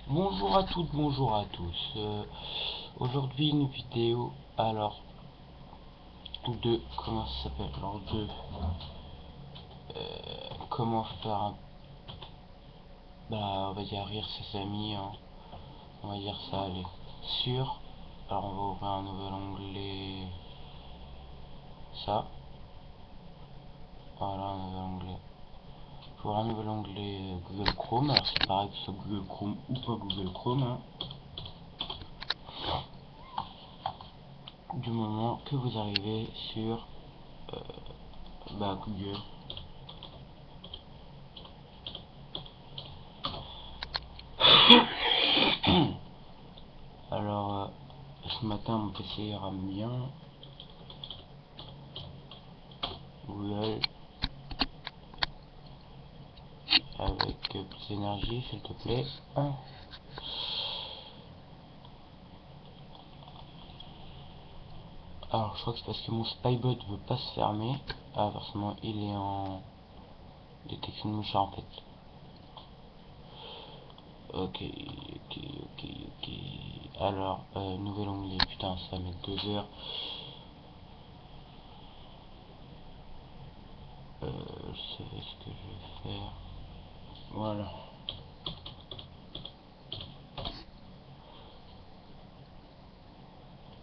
Bonjour à toutes, bonjour à tous. Aujourd'hui une vidéo de comment ça s'appelle de comment faire on va dire rire ses amis, hein. On va dire ça, allez. Alors on va ouvrir un nouvel onglet, ça, voilà, un nouvel onglet. Pour un nouvel onglet Google Chrome. Alors c'est pareil que ce soit Google Chrome ou pas Google Chrome, hein. Du moment que vous arrivez sur Google. Alors ce matin mon PC rame bien. Google avec plus d'énergie s'il te plaît. Alors je crois que c'est parce que mon Spybot veut pas se fermer. Ah forcément il est en détection de mouchard en fait. Ok. Alors nouvel onglet, putain ça va mettre 2 heures. Je savais ce que je vais faire. Voilà.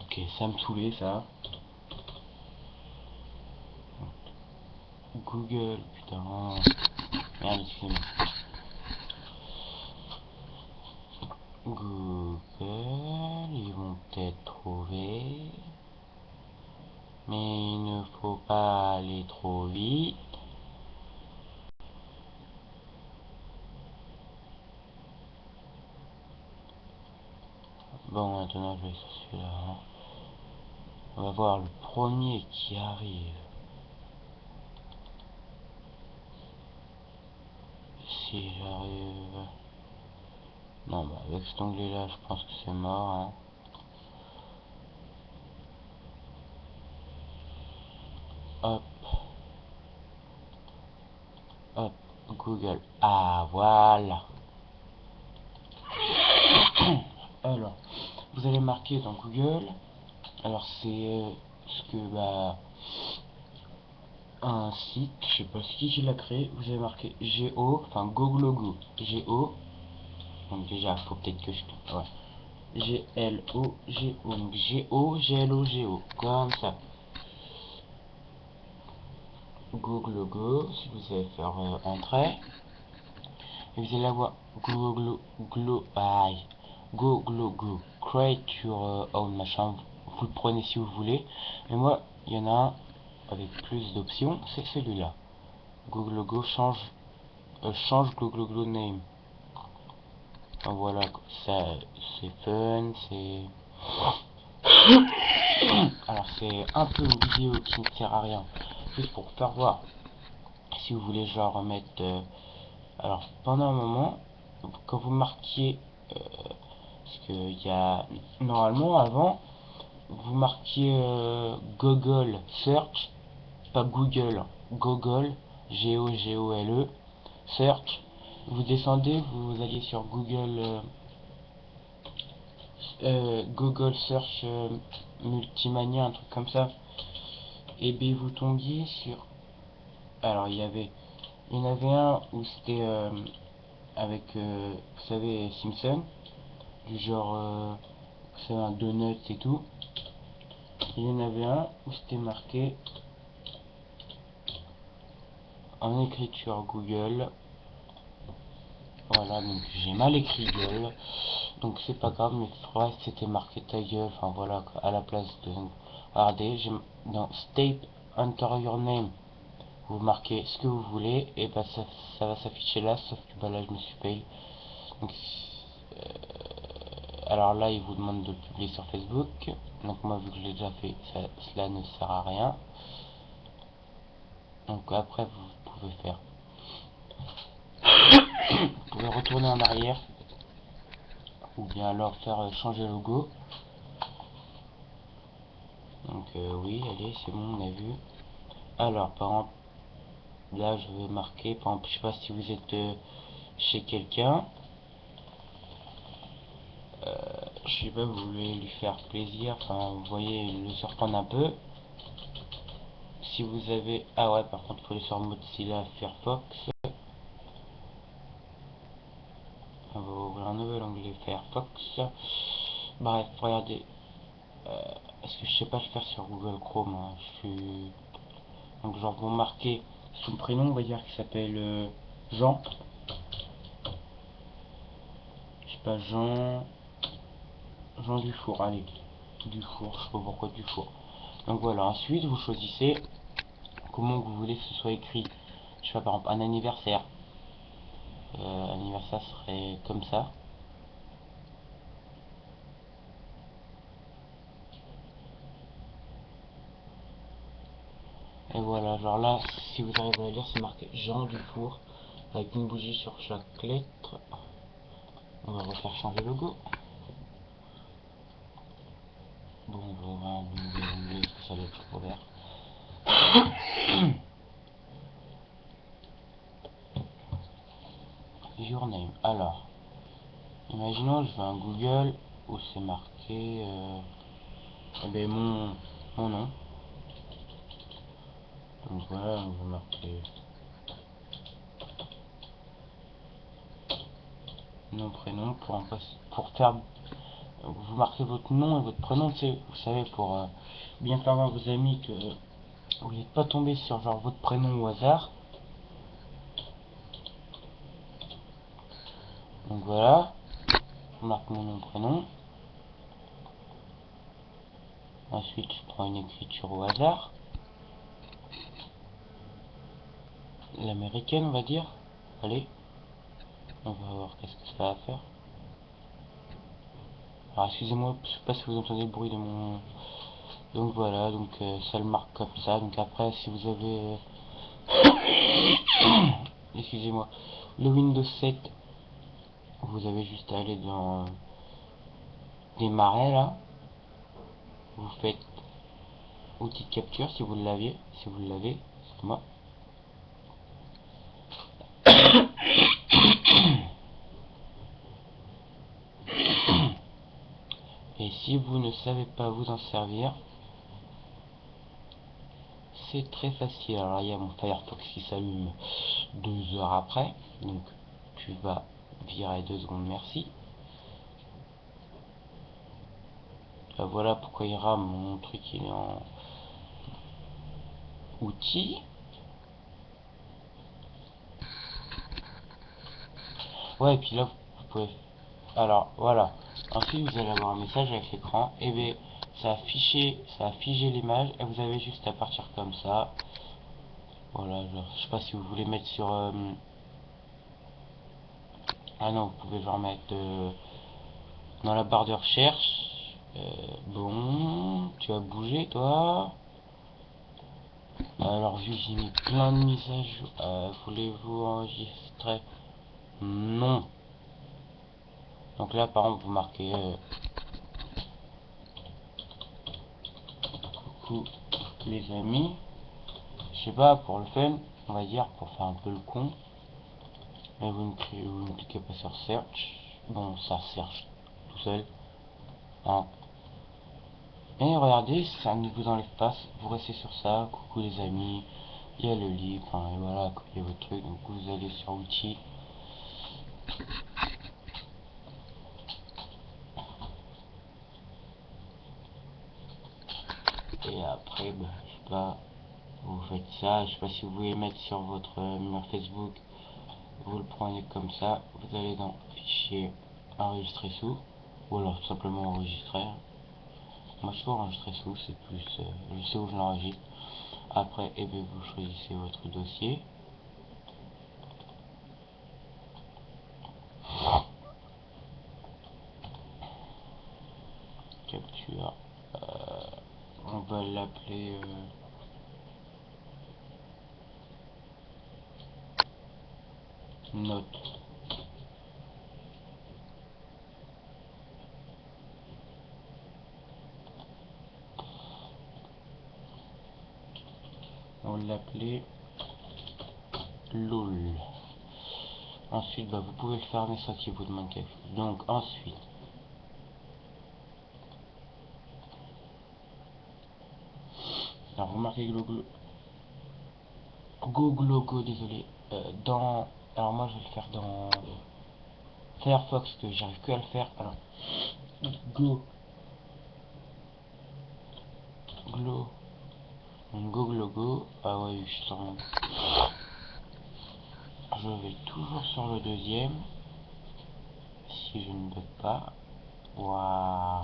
Ok, ça me saoulait ça. Google, putain. Merde, excusez-moi. Google, ils vont peut-être trouver. Mais il ne faut pas aller trop vite. Bon, maintenant je vais sur celui-là, hein. On va voir le premier qui arrive. Si j'arrive... Non, avec cet onglet-là, je pense que c'est mort, hein. Hop. Hop. Google. Ah, voilà. Alors, vous allez marquer dans Google. Alors, c'est ce que, un site, je sais pas qui l'a créé. Vous avez marqué Go, enfin GoGlogo. Go. Donc, déjà, faut peut-être que je. Ouais. Glogo, donc Glogo, comme ça. GoGlogo, si vous allez faire entrée, et vous allez avoir GoGlogo, create your own machin, vous le prenez si vous voulez, mais moi, il y en a un avec plus d'options, c'est celui-là. GoGlogo change GoGlogo name. Enfin, voilà, ça, c'est fun, c'est... Alors c'est un peu une vidéo qui ne sert à rien, juste pour faire voir si vous voulez genre remettre alors pendant un moment quand vous marquiez parce que il y a normalement avant vous marquiez Google search, pas Google, Google Gole search, vous descendez, vous alliez sur Google search multimania, un truc comme ça, et bien vous tombiez sur... Alors il y en avait un où c'était avec, vous savez, Simpson, du genre, vous savez, un donut et tout. Il y en avait un où c'était marqué en écriture Google. Voilà, donc j'ai mal écrit gueule. Donc c'est pas grave, mais faudrait que c'était marqué ta gueule. Enfin voilà, à la place de... Regardez, j'ai dans State Enter Your Name. Vous marquez ce que vous voulez et bah ça va s'afficher là, sauf que bah là je me suis payé. Donc alors là il vous demande de le publier sur Facebook. Donc moi vu que je l'ai déjà fait, cela ne sert à rien. Donc après vous pouvez faire. Vous pouvez retourner en arrière ou bien alors faire changer le logo. Donc oui, allez, c'est bon, on a vu. Alors par exemple, là je vais marquer, par exemple, je sais pas si vous êtes chez quelqu'un. Je sais pas, vous voulez lui faire plaisir, enfin vous voyez, le surprendre un peu. Si vous avez... Ah ouais, par contre, il faut aller sur Mozilla Firefox. On va ouvrir un nouvel onglet Firefox. Bref, regardez. Est-ce que je sais pas le faire sur Google Chrome, hein. Donc genre vous marquez son prénom, on va dire qu'il s'appelle Jean. Je sais pas, Jean Dufour, allez. Dufour, je sais pas pourquoi Dufour. Donc voilà, ensuite vous choisissez comment vous voulez que ce soit écrit. Je sais pas, par exemple, un anniversaire. Anniversaire serait comme ça. Et voilà, genre là, si vous arrivez à lire, c'est marqué Jean Dufour avec une bougie sur chaque lettre. On va refaire changer le logo. Bon, on va ouvrir un nouvel onglet parce que ça doit être trop vert. Your name. Alors, imaginons je vais un Google où c'est marqué eh ben, mon nom. Donc voilà, on va marquer nom, prénom pour faire. Vous marquez votre nom et votre prénom, vous savez, pour bien faire voir à vos amis que vous n'êtes pas tombé sur genre votre prénom au hasard. Donc voilà, je marque mon nom, prénom. Ensuite, je prends une écriture au hasard. L'américaine, on va dire. Allez, on va voir qu'est-ce que ça va faire. Alors, excusez-moi, je sais pas si vous entendez le bruit de mon... Donc voilà, donc ça le marque comme ça. Donc après, si vous avez... excusez-moi, le Windows 7, vous avez juste à aller dans démarrer là. Vous faites outil de capture si vous l'avez, c'est moi. Et si vous ne savez pas vous en servir, c'est très facile. Alors il y a mon Firefox qui s'allume 2 heures après, donc tu vas virer 2 secondes, merci. Voilà pourquoi il rame, mon truc il est en outils. Ouais, et puis là vous pouvez... Alors voilà, ensuite vous allez avoir un message avec l'écran, et bien ça a figé l'image, et vous avez juste à partir comme ça. Voilà, genre, je sais pas si vous voulez mettre sur... Ah non, vous pouvez genre mettre dans la barre de recherche. Bon, tu as bougé toi. Alors vu que j'ai mis plein de messages, voulez-vous enregistrer? Non. Donc là par exemple vous marquez coucou les amis. Je sais pas, pour le fun, on va dire, pour faire un peu le con. Et vous ne cliquez pas sur search. Bon, ça cherche tout seul. Hein. Et regardez, ça ne vous enlève pas, vous restez sur ça, coucou les amis, il y a le livre, enfin, et voilà, copiez votre truc, donc vous allez sur outils. Et après, bah, je sais pas, vous faites ça, je sais pas si vous voulez mettre sur votre mur Facebook, vous le prenez comme ça, vous allez dans fichier, enregistrer sous, ou alors tout simplement enregistrer. Moi je peux enregistrer sous, c'est plus, je sais où je l'enregistre. Après, et bien, vous choisissez votre dossier. Capture. On va l'appeler note. On l'appelait LOL. Ensuite, bah, vous pouvez le fermer ça qui vous demande quelque chose. Donc ensuite, Alors vous marquez Go, désolé. Dans, alors moi je vais le faire dans Firefox, que j'arrive plus à le faire. Alors Go, Glo, Go. Ah ouais, je suis sur mon. Je vais toujours sur le deuxième. Si je ne bug pas. Voilà.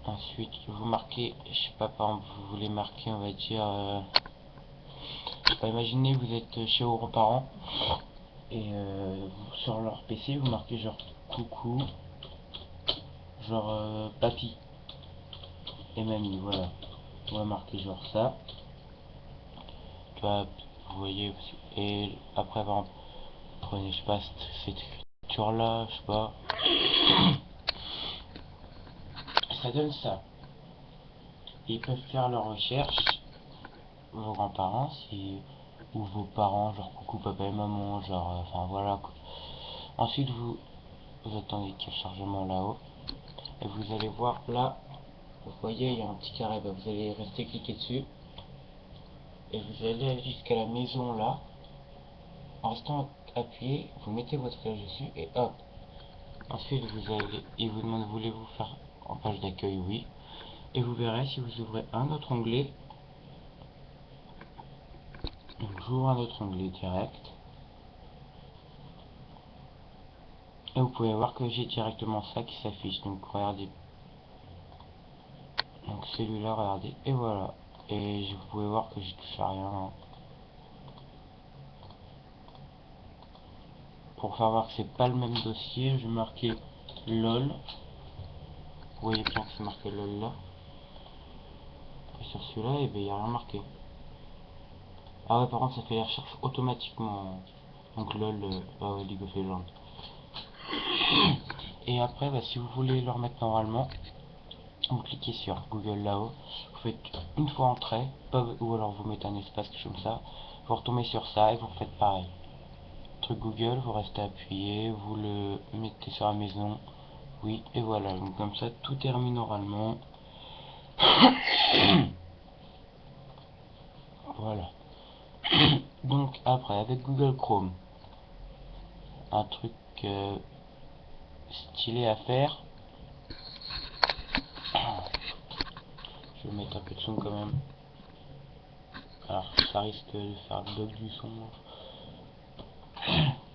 Ensuite, vous marquez, je sais pas, par exemple, vous voulez marquer, on va dire, je sais pas, imaginez, vous êtes chez vos parents et sur leur PC, vous marquez genre coucou, genre papy et mamie, voilà. On va marquer genre ça. Tu vois, vous voyez, et après, par exemple, prenez, je sais pas, cette écriture là, je sais pas, ça donne ça. Ils peuvent faire leur recherche, vos grands-parents, si, ou vos parents, genre coucou papa et maman, genre, enfin voilà quoi. Ensuite, vous attendez qu'il y ait le chargement là-haut, et vous allez voir là, vous voyez, il y a un petit carré, bah, vous allez rester cliquer dessus, et vous allez jusqu'à la maison là, en restant appuyé, vous mettez votre flèche dessus, et hop. Ensuite, il vous demande voulez-vous faire en page d'accueil, oui, et vous verrez si vous ouvrez un autre onglet, donc j'ouvre un autre onglet direct, et vous pouvez voir que j'ai directement ça qui s'affiche, donc regardez, donc celui-là, regardez, et voilà, et vous pouvez voir que j'y touche à rien, hein. Pour faire voir que c'est pas le même dossier, je vais marquer LOL. Vous voyez bien que c'est marqué LOL là. Et sur celui-là, et bien il n'y a rien marqué. Ah ouais, par contre, ça fait les recherches automatiquement. Donc LOL, ah ouais, League of Legends. Et après, bah, si vous voulez le remettre normalement, vous cliquez sur Google là-haut. Vous faites une fois entrée, ou alors vous mettez un espace, quelque chose comme ça. Vous retombez sur ça et vous faites pareil. Truc Google, vous restez appuyé, vous le mettez sur la maison. Oui, et voilà. Donc comme ça, tout est remis normalement. Voilà. Donc après, avec Google Chrome, un truc stylé à faire. Je vais mettre un peu de son quand même. Alors ça risque de faire le bug du son.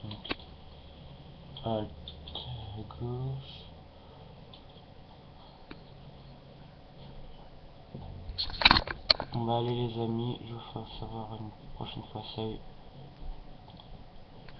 Donc Alt gauche. On va aller les amis, je vous ferai savoir une prochaine fois. Salut.